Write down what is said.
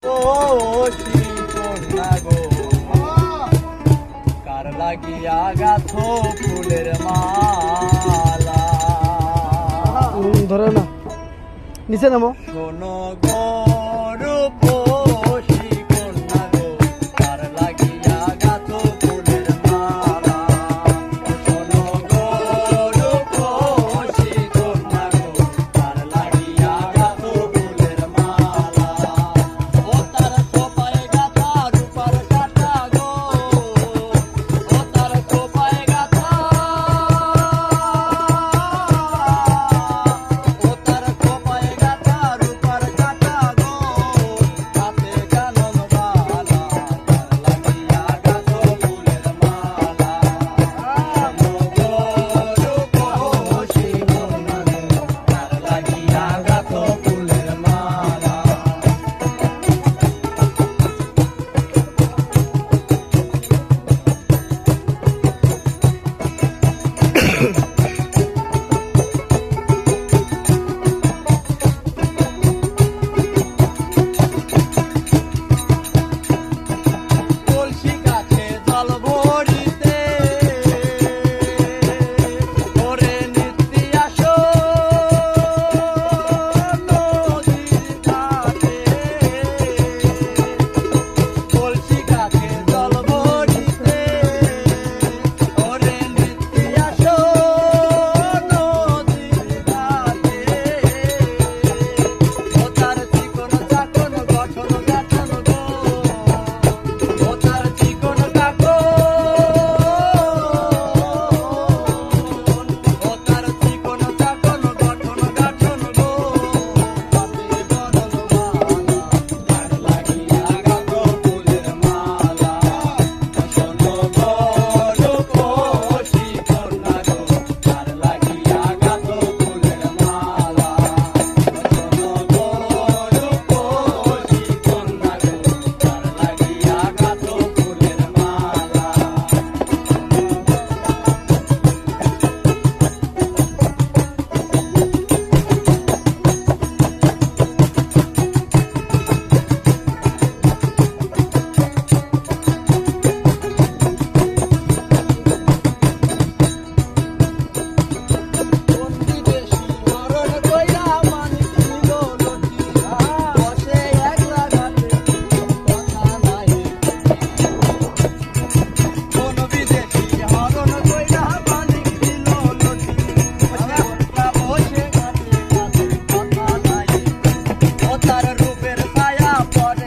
ও কন্যা গো কার লাগিয়া গাথো ফুলের মালা ধরে না নিচে নামো শোনো গো রূপসী কন্যা গো কার লাগিয়া গাথো ফুলের মালা শোনো গো রূপসী কন্যা গো কার লাগিয়া গাথো ফুলের মালা ও তার খোপায় গাথা রূপার কাটা গো ও তার খোপায় গাথা ও তার খোপায় গাথা রূপার কাটা গো হাতে কানন বালা কার লাগিয়া গাথো ফুলের মালা শোনো গো রূপসী কন্যা গো কার লাগিয়া গাথো ফুলের মালা কলসি গাছে জল ভরিতে ওরে নিত্যি আসো নদীর ঘাটে কলসি গাছে জল ভরিতে ওরে নিত্যি আসো নদীর ঘাটে ও তার চিকন চাকন গঠন